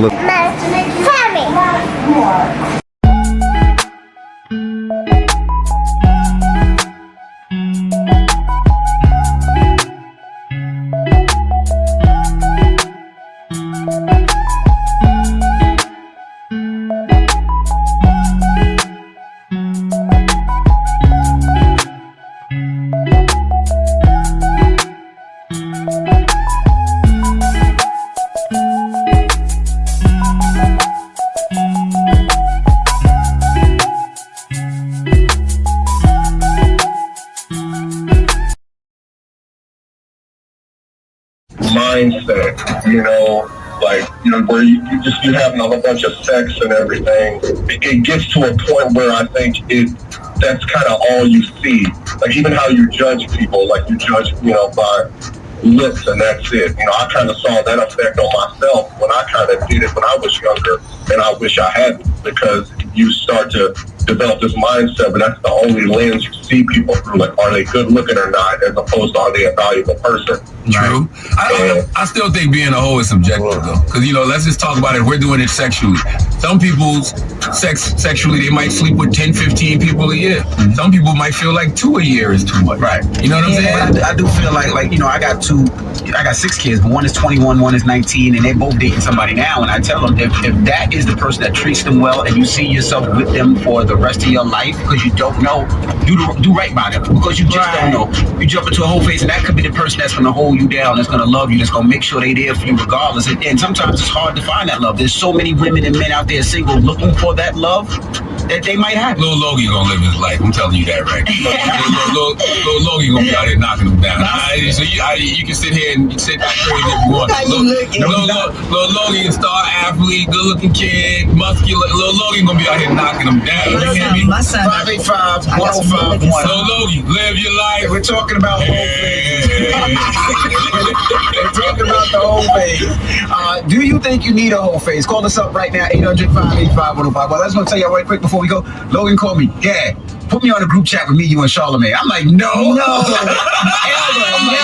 look. Mindset, like, where you having a bunch of sex and everything. It gets to a point where I think that's kind of all you see. Like, even how you judge people, like you judge, by looks, and that's it. I kind of saw that effect on myself when I kind of did it when I was younger, and I wish I hadn't, because you start to develop this mindset, but that's the only lens you see people through. Like, are they good looking or not, as opposed to are they a valuable person? True. I still think being a hoe is subjective, though, because let's just talk about it. We're doing it sexually. Some people's sexually, they might sleep with 10, 15 people a year. Mm-hmm. Some people might feel like 2 a year is too much. Right. You know what I'm saying? I do feel like I got 6 kids, but one is 21, one is 19, and they're both dating somebody now. And I tell them, if that is the person that treats them well, and you see yourself with them for the rest of your life, because you don't know, do right by them, because you just don't know. You jump into a whole face, and that could be the person that's going to hold you down, that's going to love you, that's going to make sure they're there for you regardless. And sometimes it's hard to find that love. There's so many women and men out there single looking for that love that they might have. Lil Logie gonna live his life. I'm telling you that, right? Lil Logie gonna be out here knocking them down. So you can sit here and sit back crazy if you want. Lil Logie, a star athlete, good looking kid, muscular. Lil Logie gonna be out here knocking them down. My son, 585-105. Lil Logie, live your life. We're talking about whole phase. We're talking about the whole phase. Do you think you need a whole phase? Call us up right now, 800-585-105. Well, that's gonna tell you right quick before we go. Logan called me. Yeah, put me on a group chat with me, you, and Charlamagne. I'm like, no. I'm like,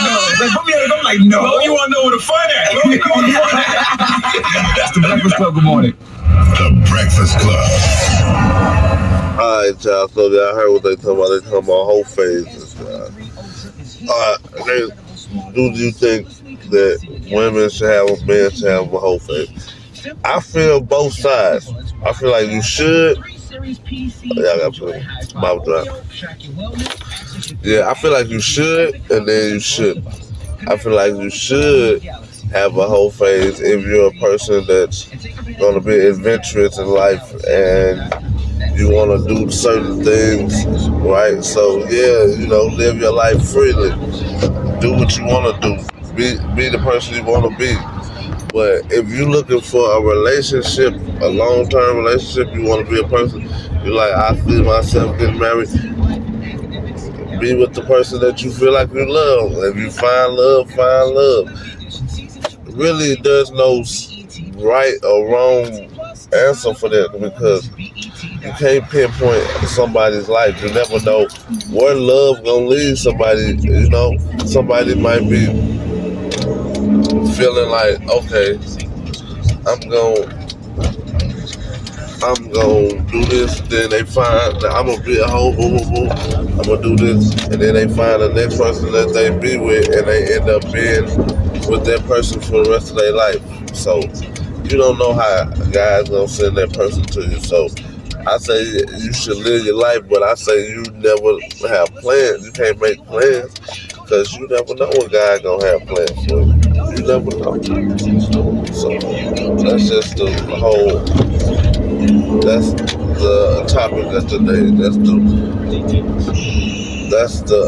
no. Like, put me on. I'm like, no. Logan, you want to know where the fun at? Logan, you want the fun at? That's the Breakfast Club. Good morning. The Breakfast Club. All right, y'all. So y'all heard what they talking about. They talking about whole phases. Do you think that women should have, men should have a whole phase? I feel both sides. I feel like you should. Y'all got to put mouth dry. Yeah, I feel like you should, and then you shouldn't. I feel like you should have a whole phase if you're a person that's going to be adventurous in life and you want to do certain things, right? So, yeah, live your life freely. Do what you want to do. Be the person you want to be. But if you're looking for a relationship, a long-term relationship, you want to be a person, you're like, I feel myself getting married, be with the person that you feel like you love. If you find love, find love. Really, there's no right or wrong answer for that, because you can't pinpoint somebody's life. You never know where love gonna lead somebody. Somebody might be feeling like, okay, I'm gonna do this, then they find that I'm gonna be a hoe, I'm gonna do this, and then they find the next person that they be with, and they end up being with that person for the rest of their life. So you don't know how a guy's gonna send that person to you. So I say you should live your life, but I say you never have plans. You can't make plans, because you never know what guy gonna have plans for you. You never know. So that's just the whole. That's the topic of today. That's the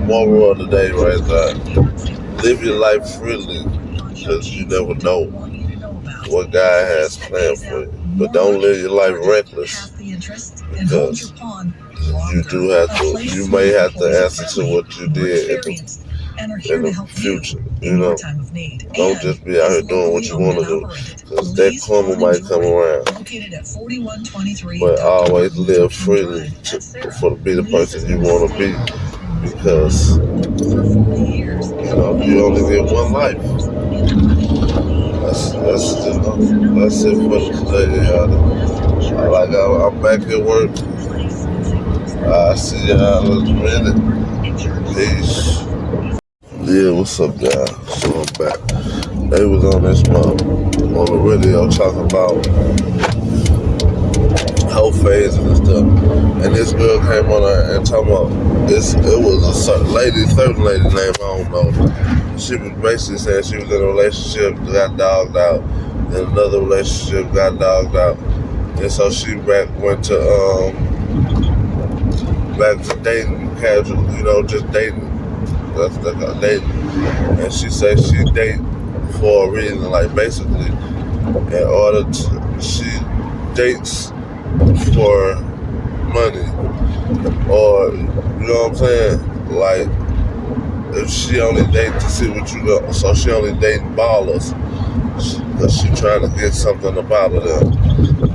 moral of the day right there. Live your life freely, because you never know what God has planned for you. But don't live your life reckless, because you may have to answer to what you did in the future. Don't just be out here doing what you want to do, because that karma might come around. But always live freely to be the person you want to be, because you only get one life. that's it for today, y'all. Like I'm back at work. I see y'all in a minute. Peace. Yeah, what's up, y'all? So I'm back. They was on this month on the radio talking about whole phase and stuff. And this girl came on there and talking about this. It was a certain lady name, I don't know. She was basically saying she was in a relationship, got dogged out, and another relationship got dogged out. And so she went to back to dating casual, just dating. That's dating. And she said she date for a reason, like basically in order to, she dates for money, or you know what I'm saying, like if she only date to see what you got, so she only dating ballers because she trying to get something about them.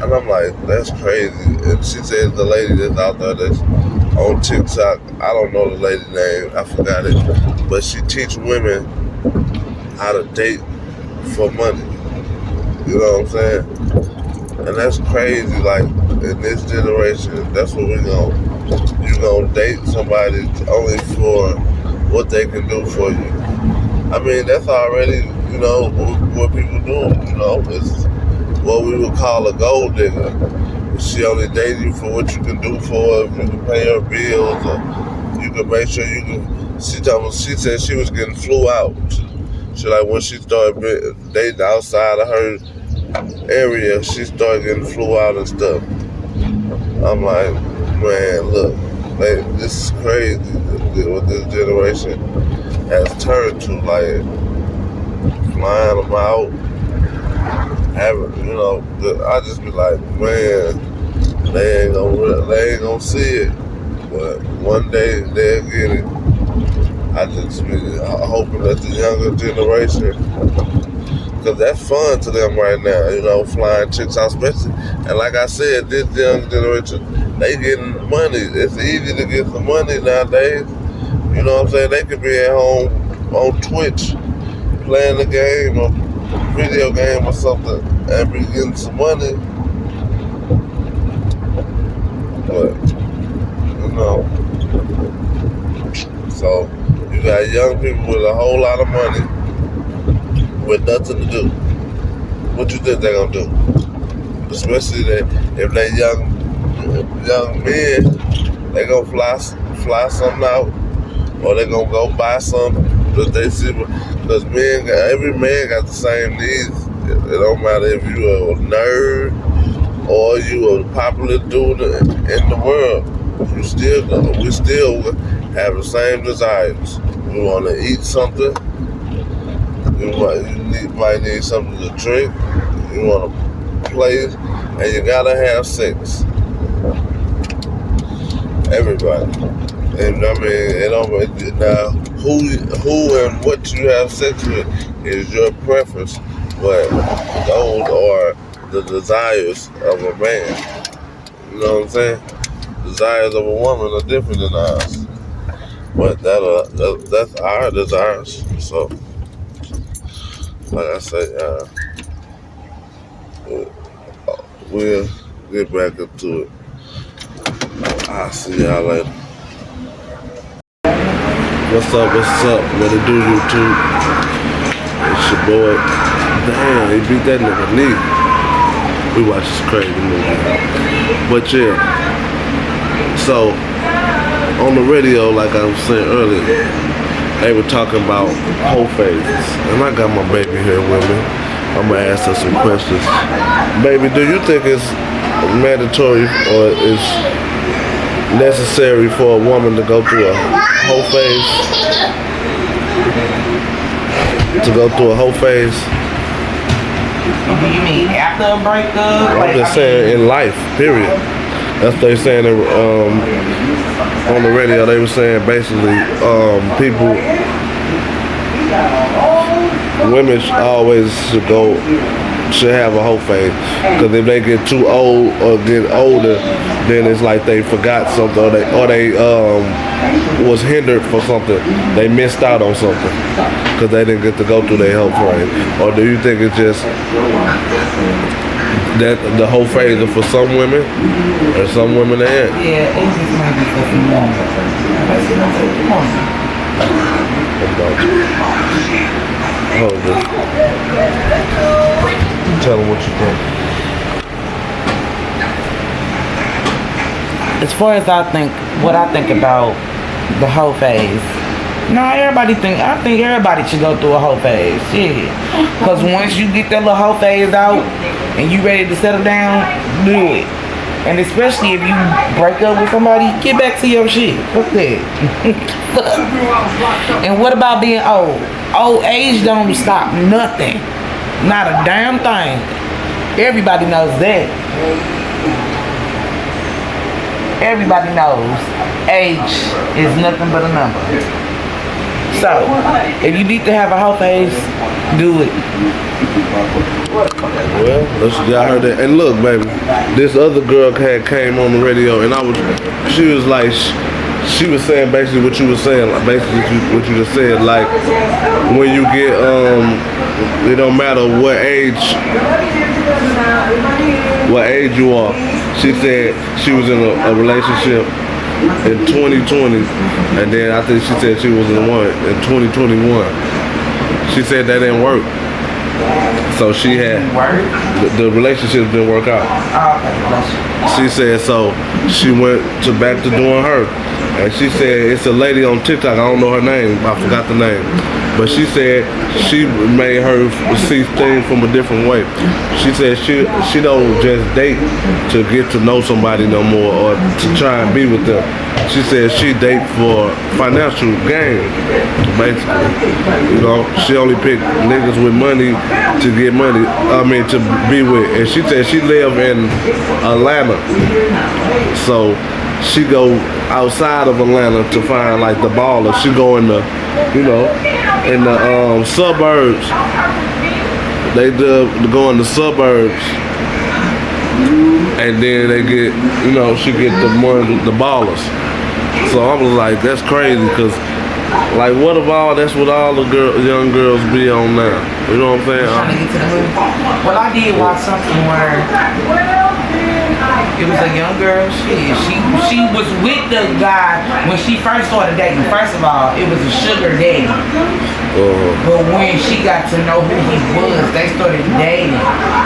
And I'm like, that's crazy. And she said the lady that's out there that's on TikTok, I don't know the lady name, I forgot it, but she teach women how to date for money. You know what I'm saying? And that's crazy. Like in this generation, that's what you gonna date somebody only for what they can do for you. I mean, that's already what people do. It's what we would call a gold digger. She only dates you for what you can do for her, if you can pay her bills, or you can make sure you can. She said she was getting flew out. She like when she started dating outside of her area, she started getting flew out and stuff. I'm like, man, look, this is crazy what this generation has turned to, like flying them out, having, I just be like, man, they ain't gonna see it, but one day they'll get it. I just be hoping that the younger generation, because that's fun to them right now, flying chicks out, especially, and like I said, this young generation, they getting money. It's easy to get some money nowadays. You know what I'm saying? They could be at home on Twitch playing the game or video game or something and be getting some money. But, so you got young people with a whole lot of money with nothing to do. What you think they gonna do? Especially if they young men, they gonna fly something out, or they gonna go buy something that they see. Because every man got the same needs. It don't matter if you are a nerd or you a popular dude in the world. We still have the same desires. We want to eat something. You might need something to drink. You want to play, and you gotta have sex. Everybody. And I mean, now who and what you have sex with is your preference, but those are the desires of a man. You know what I'm saying? Desires of a woman are different than ours, but that's our desires. So, like I said, we'll get back into it. I'll see y'all later. What's up? What it do, YouTube? It's your boy. Damn, he beat that nigga knee. We watch this crazy movie. But yeah, so on the radio, like I was saying earlier, they were talking about whole phases. And I got my baby here with me. I'm gonna ask her some questions. Baby, do you think it's mandatory or is necessary for a woman to go through a whole phase? To go through a whole phase? You mean after a breakup? I'm just saying in life, period. That's what they saying on the radio. They were saying basically women always should go should have a whole phase. Because if they get too old or get older, then it's like they forgot something or they was hindered for something. They missed out on something because they didn't get to go through their whole phase. Or do you think it's just that the whole phase is for some women or some women ain't? Yeah, it just might be for some women. Come on. Hold it. Tell them what you think. As far as what I think about the whole phase. No, I think everybody should go through a whole phase. Shit. Because once you get that little whole phase out and you ready to settle down, do it. And especially if you break up with somebody, get back to your shit. Fuck that. And what about being old? Old age don't stop nothing. Not a damn thing. Everybody knows that. Everybody knows age is nothing but a number. So, if you need to have a whole phase, do it. Well, y'all heard that. And look, baby, this other girl came on the radio, and she was like, she was saying basically what you were saying, like basically what you just said, like when you get, it don't matter what age you are. She said she was in a relationship in 2020, and then I think she said she was in one in 2021. She said that didn't work. So she had the relationship didn't work out. She said so she went back to doing her. And she said it's a lady on TikTok, I don't know her name, I forgot the name. But she said she made her see things from a different way. She said she don't just date to get to know somebody no more or to try and be with them. She said she date for financial gain, basically. You know, she only pick niggas with money to get money, to be with. And she said she live in Atlanta. So she go outside of Atlanta to find like the ballers. She go in the, in the suburbs. They go in the suburbs, and then they get, she get the ballers. So I was like, that's crazy, cause like what that's what all the young girls be on now. You know what I'm saying? Trying to get to the movie. Well, I did watch something where it was a young girl. She was with the guy when she first started dating. First of all, it was a sugar daddy. But when she got to know who he was, they started dating.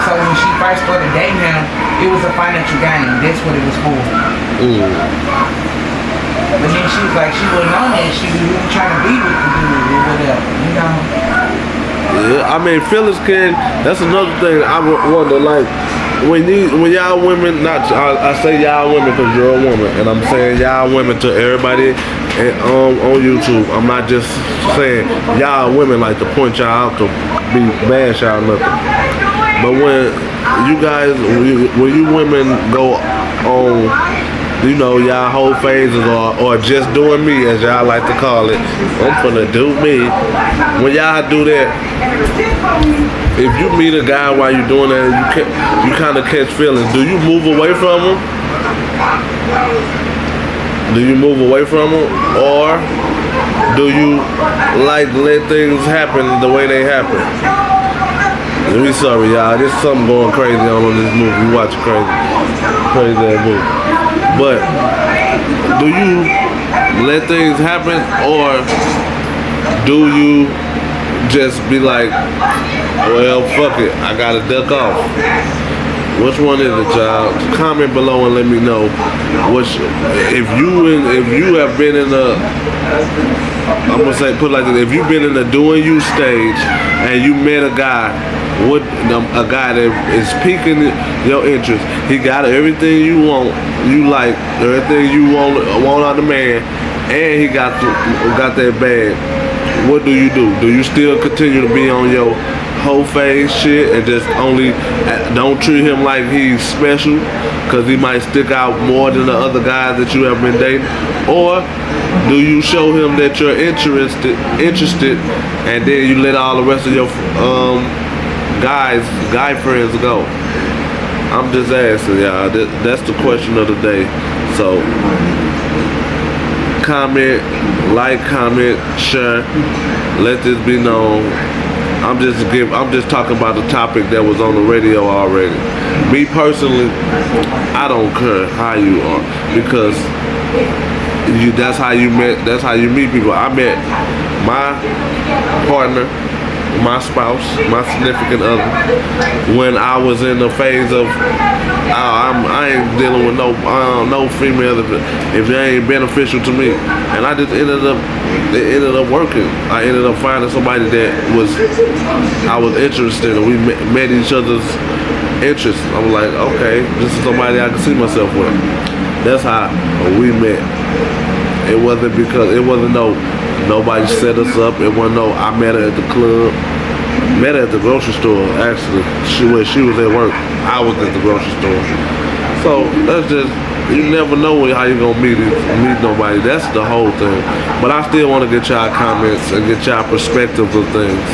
So when she first started dating him, it was a financial gain. That's what it was for. But then she was like, she wasn't on that. She was really trying to be with the dude or whatever, Yeah, I mean, Phyllis can. That's another thing I wonder. Like, when y'all women, I say y'all women because you're a woman, and I'm saying y'all women to everybody on YouTube. I'm not just saying y'all women like to point y'all out to be bash y'all nothing. But when you guys, when you women go on, y'all whole phases or just doing me, as y'all like to call it. I'm finna do me. When y'all do that, if you meet a guy while you're doing that, you kind of catch feelings. Do you move away from him? Do you move away from him? Or do you let things happen the way they happen? We sorry, y'all. There's something going crazy on this movie. We watch crazy ass movie. But do you let things happen, or do you just be like, well, fuck it, I gotta duck off? Which one is it, y'all? Comment below and let me know. If you have been in a, I'm gonna say, put it like this, if you've been in the doing you stage and you met a guy, a guy that is piquing your interest, he got everything you want, you like, everything you want out of the man, and he got that bag. What do? Do you still continue to be on your whole phase shit and just only don't treat him like he's special because he might stick out more than the other guys that you have been dating? Or do you show him that you're interested and then you let all the rest of your guy friends go? I'm just asking y'all. That's the question of the day. So comment, share. Let this be known. I'm just talking about the topic that was on the radio already. Me personally, I don't care how you are, because that's how you meet people. I met my partner, my spouse, my significant other, when I was in the phase of I ain't dealing with no female if they ain't beneficial to me, and I just ended up working. I ended up finding somebody that I was interested in. We met each other's interests. I'm like, okay, this is somebody I can see myself with. That's how we met. It wasn't nobody set us up. It wasn't I met her at the club. Met her at the grocery store, actually. She was at work. I was at the grocery store. So that's just, you never know how you're gonna meet nobody. That's the whole thing. But I still want to get y'all comments and get y'all perspective of things.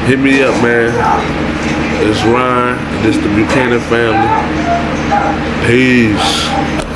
Hit me up, man. It's Ryan. This the Buchanan family. Peace.